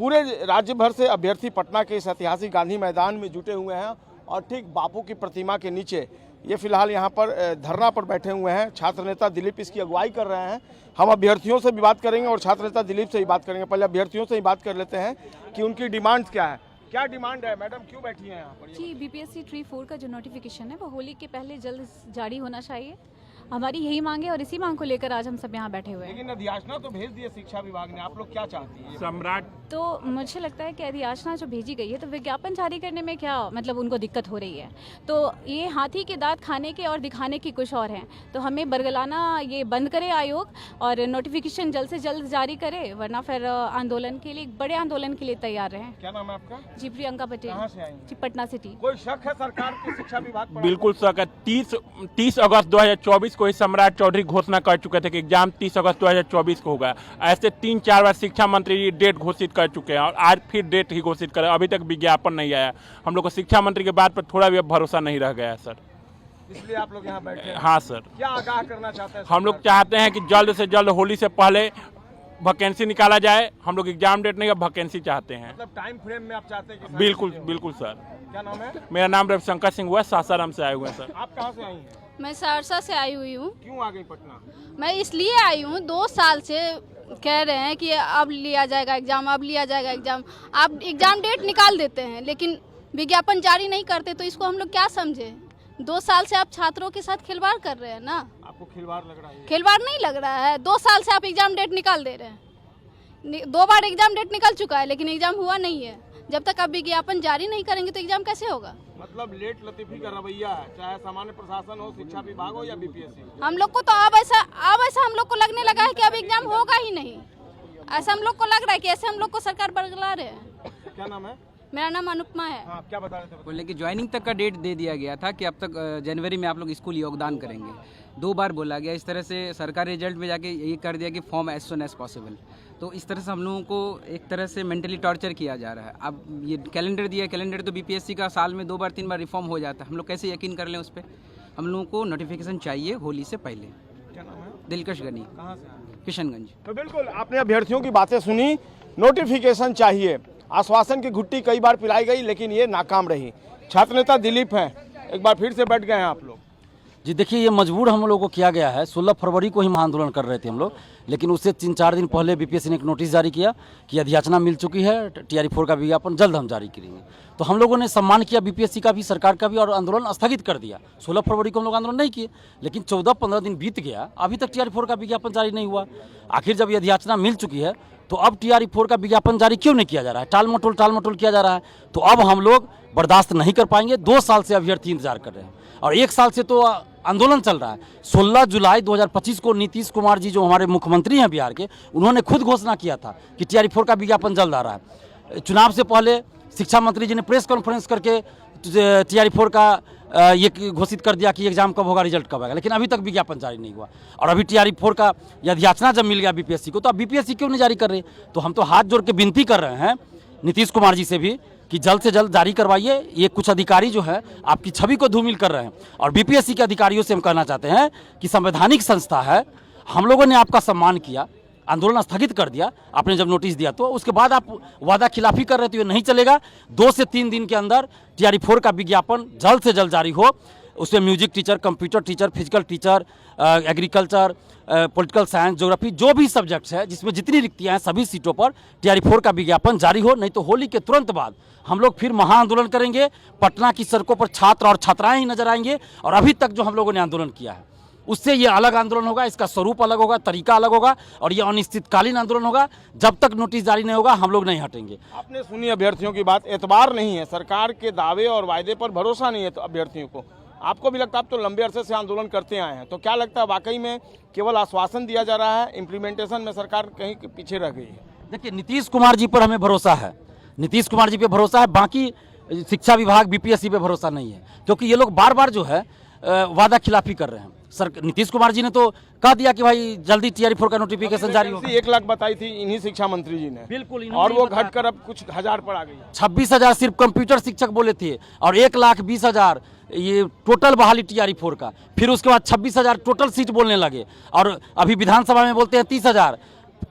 पूरे राज्य भर से अभ्यर्थी पटना के इस ऐतिहासिक गांधी मैदान में जुटे हुए हैं और ठीक बापू की प्रतिमा के नीचे ये फिलहाल यहाँ पर धरना पर बैठे हुए हैं। छात्र नेता दिलीप इसकी अगुवाई कर रहे हैं। हम अभ्यर्थियों से भी बात करेंगे और छात्र नेता दिलीप से ही बात करेंगे। पहले अभ्यर्थियों से ही बात कर लेते हैं कि उनकी डिमांड क्या है। क्या डिमांड है मैडम, क्यों बैठी हैं यहाँ पर? जी, बीपीएससी 3-4 का जो नोटिफिकेशन है वो होली के पहले जल्द जारी होना चाहिए। हमारी यही मांग है और इसी मांग को लेकर आज हम सब यहाँ बैठे हुए हैं। लेकिन अधियाचना तो भेज दिए शिक्षा विभाग ने, आप लोग क्या चाहती हैं? सम्राट तो मुझे लगता है कि अधियाचना जो भेजी गई है तो विज्ञापन जारी करने में क्या मतलब उनको दिक्कत हो रही है। तो ये हाथी के दांत खाने के और दिखाने की कुछ और हैं। तो हमें बरगलाना ये बंद करे आयोग और नोटिफिकेशन जल्द से जल्द जारी करे, वरना फिर आंदोलन के लिए, बड़े आंदोलन के लिए तैयार रहें। क्या नाम है आपका? जी, प्रियंका पटेल। कहाँ से आई? जी, पटना सिटी। कोई शक है सरकार की शिक्षा विभाग पर? बिल्कुल शक है। 30 अगस्त 2024 को ही सम्राट चौधरी घोषणा कर चुके थे कि एग्जाम 30 अगस्त 2024 को होगा। ऐसे 3-4 बार शिक्षा मंत्री डेट घोषित कर चुके हैं और आज फिर डेट ही घोषित करे, अभी तक विज्ञापन नहीं आया। हम लोग को शिक्षा मंत्री के बात पर थोड़ा भी अब भरोसा नहीं रह गया है सर, इसलिए आप लोग यहाँ बैठे हैं। हाँ सर, क्या आगाह करना चाहते हैं? हम लोग चाहते हैं कि जल्द से जल्द होली से पहले वैकेंसी निकाला जाए। हम लोग एग्जाम डेट नहीं, अब वैकेंसी चाहते हैं। मतलब टाइम फ्रेम में आप चाहते हैं कि बिल्कुल बिल्कुल सर। क्या नाम है? मेरा नाम रविशंकर सिंह हुआ, सासाराम से आए हुए हैं सर। आप कहाँ से आई हैं? मैं सहरसा से आई हुई हूँ। क्यों आ गई पटना? मैं इसलिए आई हूँ, 2 साल से कह रहे हैं कि अब लिया जाएगा एग्जाम, अब लिया जाएगा एग्जाम। आप एग्जाम डेट निकाल देते हैं लेकिन विज्ञापन जारी नहीं करते, तो इसको हम लोग क्या समझे? 2 साल से आप छात्रों के साथ खिलवाड़ कर रहे हैं ना। आपको खिलवाड़ लग रहा है? खिलवाड़ नहीं लग रहा है। 2 साल से आप एग्जाम डेट निकाल दे रहे हैं। 2 बार एग्जाम डेट निकल चुका है लेकिन एग्जाम हुआ नहीं है। जब तक आप विज्ञापन जारी नहीं करेंगे तो एग्जाम कैसे होगा? मतलब लेट लतीफी का रवैया है, चाहे सामान्य प्रशासन हो, शिक्षा विभाग हो या बीपीएससी। हम लोग को तो अब ऐसा हम लोग को लगने लगा है कि अब एग्जाम होगा ही नहीं। ऐसा हम लोग को लग रहा है कि ऐसे हम लोग को सरकार बरगला रहे हैं। क्या नाम है? मेरा नाम अनुपमा है। हाँ, क्या बता रहे थे? बोले कि ज्वाइनिंग तक का डेट दे दिया गया था कि अब तक जनवरी में आप लोग स्कूल योगदान करेंगे। 2 बार बोला गया। इस तरह से सरकारी रिजल्ट में जाके ये कर दिया कि form as soon as possible. तो इस तरह से हम लोगों को एक तरह से मेंटली टॉर्चर किया जा रहा है। अब ये कैलेंडर दिया, कैलेंडर तो बीपीएससी का साल में 2 बार 3 बार रिफॉर्म हो जाता है। हम लोग कैसे यकीन कर लें उस पर? हम लोगों को नोटिफिकेशन चाहिए होली से पहले। क्या नाम है? दिलकश गनी, कहाँ से आए? किशनगंज। तो बिल्कुल आपने अभ्यर्थियों की बातें सुनी। नोटिफिकेशन चाहिए, आश्वासन की घुट्टी कई बार पिलाई गई लेकिन ये नाकाम रही। छात्र नेता दिलीप हैं, एक बार फिर से बैठ गए हैं आप लोग। जी देखिए, ये मजबूर हम लोगों को किया गया है। 16 फरवरी को ही महाआंदोलन कर रहे थे हम लोग, लेकिन उससे 3-4 दिन पहले बीपीएससी ने एक नोटिस जारी किया कि अधियाचना मिल चुकी है, TRE-4 का विज्ञापन जल्द हम जारी करेंगे। तो हम लोगों ने सम्मान किया बीपीएससी का भी, सरकार का भी, और आंदोलन स्थगित कर दिया। 16 फरवरी को हम लोग आंदोलन नहीं किए, लेकिन 14-15 दिन बीत गया, अभी तक TRE-4 का विज्ञापन जारी नहीं हुआ। आखिर जब ये अधियाचना मिल चुकी है तो अब TRE-4 का विज्ञापन जारी क्यों नहीं किया जा रहा है? टाल मटोल किया जा रहा है। तो अब हम लोग बर्दाश्त नहीं कर पाएंगे। 2 साल से अभ्यर्थी इंतजार कर रहे हैं और 1 साल से तो आंदोलन चल रहा है। 16 जुलाई 2025 को नीतीश कुमार जी, जो हमारे मुख्यमंत्री हैं बिहार के, उन्होंने खुद घोषणा किया था कि TRE-4 का विज्ञापन जल्द आ रहा है। चुनाव से पहले शिक्षा मंत्री जी ने प्रेस कॉन्फ्रेंस करके TRE-4 का ये घोषित कर दिया कि एग्जाम कब होगा, रिजल्ट कब आएगा, लेकिन अभी तक विज्ञापन जारी नहीं हुआ। और अभी TRE-4 का अधियाचना जब मिल गया बीपीएससी को, तो अब बीपीएससी क्यों नहीं जारी कर रही? तो हम तो हाथ जोड़ के विनती कर रहे हैं नीतीश कुमार जी से भी कि जल्द से जल्द जारी करवाइए। ये कुछ अधिकारी जो है आपकी छवि को धूमिल कर रहे हैं। और बीपीएससी के अधिकारियों से हम कहना चाहते हैं कि संवैधानिक संस्था है, हम लोगों ने आपका सम्मान किया, आंदोलन स्थगित कर दिया आपने जब नोटिस दिया, तो उसके बाद आप वादा खिलाफी कर रहे थे, ये नहीं चलेगा। 2 से 3 दिन के अंदर TRE-4 का विज्ञापन जल्द से जल्द जारी हो। उसमें music teacher, computer teacher, physical teacher, agriculture, political science, geography, जो भी सब्जेक्ट्स है जिसमें जितनी रिक्तियां हैं सभी सीटों पर TRE-4 का विज्ञापन जारी हो। नहीं तो होली के तुरंत बाद हम लोग फिर महाआंदोलन करेंगे। पटना की सड़कों पर छात्र और छात्राएं ही नजर आएंगे। और अभी तक जो हम लोगों ने आंदोलन किया है उससे ये अलग आंदोलन होगा, इसका स्वरूप अलग होगा, तरीका अलग होगा, और ये अनिश्चितकालीन आंदोलन होगा। जब तक नोटिस जारी नहीं होगा हम लोग नहीं हटेंगे। आपने सुनी अभ्यर्थियों की बात, एतबार नहीं है, सरकार के दावे और वायदे पर भरोसा नहीं है तो अभ्यर्थियों को। आपको भी लगता है, आप तो लंबे अरसे से आंदोलन करते आए हैं, तो क्या लगता है वाकई में केवल आश्वासन दिया जा रहा है, इम्प्लीमेंटेशन में सरकार कहीं पीछे रह गई है? देखिए, नीतीश कुमार जी पर हमें भरोसा है, नीतीश कुमार जी पे भरोसा है। बाकी शिक्षा विभाग, बीपीएससी पे भरोसा नहीं है, क्योंकि ये लोग बार बार जो है वादा खिलाफी कर रहे हैं। सर नीतीश कुमार जी ने तो कह दिया कि भाई जल्दी TRE-4 का नोटिफिकेशन जारी होगा। 1 लाख बताई थी इन्हीं शिक्षा मंत्री जी ने, बिल्कुल, और वो घटकर अब कुछ हजार पर आ गई। 26,000 सिर्फ कंप्यूटर शिक्षक बोले थे और 1,20,000 ये टोटल बहाली TRE-4 का। फिर उसके बाद 26,000 टोटल सीट बोलने लगे, और अभी विधानसभा में बोलते हैं 30,000,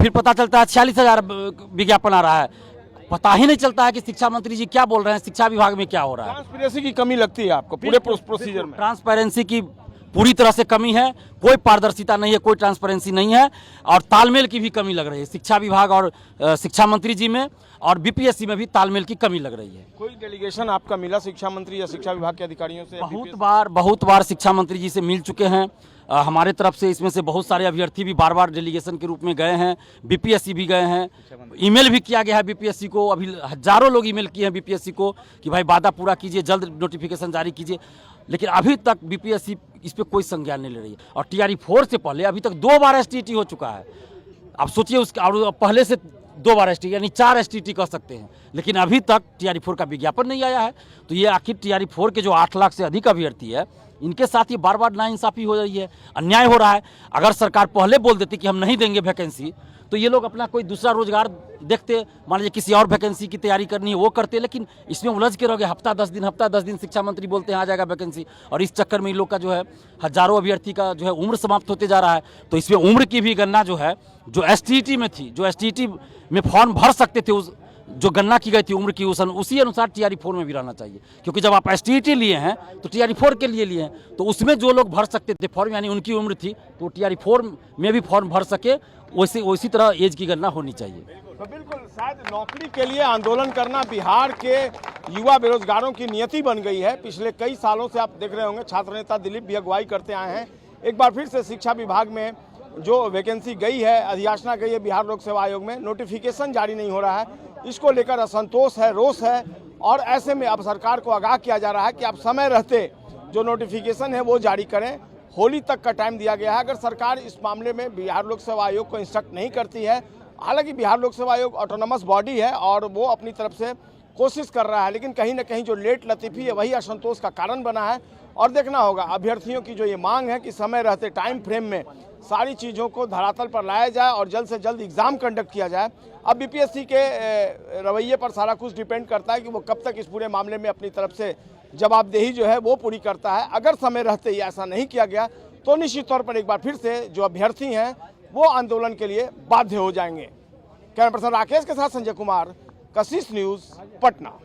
फिर पता चलता है 46,000 विज्ञापन आ रहा है। पता ही नहीं चलता है कि शिक्षा मंत्री जी क्या बोल रहे हैं, शिक्षा विभाग में क्या हो रहा है। ट्रांसपेरेंसी की कमी लगती है आपको पूरे प्रोसीजर में? ट्रांसपेरेंसी की पूरी तरह से कमी है, कोई पारदर्शिता नहीं है, कोई ट्रांसपेरेंसी नहीं है और तालमेल की भी कमी लग रही है शिक्षा विभाग और शिक्षा मंत्री जी में, और बीपीएससी में भी तालमेल की कमी लग रही है। कोई डेलीगेशन आपका मिला शिक्षा मंत्री या शिक्षा विभाग के अधिकारियों से? बहुत बार शिक्षा मंत्री जी से मिल चुके हैं। हमारे तरफ से इसमें से बहुत सारे अभ्यर्थी भी बार बार डेलीगेशन के रूप में गए हैं, बीपीएससी भी गए हैं, ईमेल भी किया गया है बीपीएससी को, अभी हजारों लोग ईमेल किए हैं बीपीएससी को कि भाई वादा पूरा कीजिए, जल्द नोटिफिकेशन जारी कीजिए, लेकिन अभी तक बीपीएससी इस पर कोई संज्ञान नहीं ले रही है। और टीआरई 4 से पहले अभी तक 2 बार एसटीटी हो चुका है। आप सोचिए उसके, और पहले से 2 बार एसटीटी यानी 4 एसटीटी कह सकते हैं, लेकिन अभी तक टीआरई 4 का विज्ञापन नहीं आया है। तो ये आखिर टीआरई 4 के जो 8 लाख से अधिक अभ्यर्थी है, इनके साथ ये बार बार नाइंसाफी हो रही है, अन्याय हो रहा है। अगर सरकार पहले बोल देती कि हम नहीं देंगे वैकेंसी, तो ये लोग अपना कोई दूसरा रोजगार देखते, मान लीजिए किसी और वैकेंसी की तैयारी करनी है वो करते, लेकिन इसमें उलझ के रहोगे। हफ्ता 10 दिन शिक्षा मंत्री बोलते हैं आ जाएगा वैकेंसी, और इस चक्कर में इन लोग का जो है हजारों अभ्यर्थी का जो है उम्र समाप्त होते जा रहा है। तो इसमें उम्र की भी गणना जो है, जो एसटीटी में थी, जो एसटीटी में फॉर्म भर सकते थे, उस जो गणना की गई थी उम्र की, उसी अनुसार टीआरई 4 में भी रहना चाहिए। क्योंकि जब आप एसटीटी लिए हैं तो टीआरई 4 के लिए हैं, तो उसमें जो लोग भर सकते थे फॉर्म, यानी उनकी उम्र थी, तो टीआरई 4 में भी फॉर्म भर सके, उसी तरह एज की गणना होनी चाहिए। तो बिल्कुल शायद नौकरी के लिए आंदोलन करना बिहार के युवा बेरोजगारों की नियति बन गई है। पिछले कई सालों से आप देख रहे होंगे छात्र नेता दिलीप भी अगुवाई करते आए हैं। एक बार फिर से शिक्षा विभाग में जो वैकेंसी गई है, अधियाचना गई है बिहार लोक सेवा आयोग में, नोटिफिकेशन जारी नहीं हो रहा है, इसको लेकर असंतोष है, रोष है। और ऐसे में अब सरकार को आगाह किया जा रहा है कि आप समय रहते जो नोटिफिकेशन है वो जारी करें। होली तक का टाइम दिया गया है। अगर सरकार इस मामले में बिहार लोक सेवा आयोग को इंस्ट्रक्ट नहीं करती है, हालांकि बिहार लोक सेवा आयोग ऑटोनमस बॉडी है और वो अपनी तरफ से कोशिश कर रहा है, लेकिन कहीं ना कहीं जो लेट लतीफ़ी है वही असंतोष का कारण बना है। और देखना होगा अभ्यर्थियों की जो ये मांग है कि समय रहते टाइम फ्रेम में सारी चीज़ों को धरातल पर लाया जाए और जल्द से जल्द एग्ज़ाम कंडक्ट किया जाए। अब बीपीएससी के रवैये पर सारा कुछ डिपेंड करता है कि वो कब तक इस पूरे मामले में अपनी तरफ से जवाबदेही जो है वो पूरी करता है। अगर समय रहते ही ऐसा नहीं किया गया तो निश्चित तौर पर एक बार फिर से जो अभ्यर्थी हैं वो आंदोलन के लिए बाध्य हो जाएंगे। कैमरा पर्सन राकेश के साथ संजय कुमार, कशिश न्यूज़, पटना।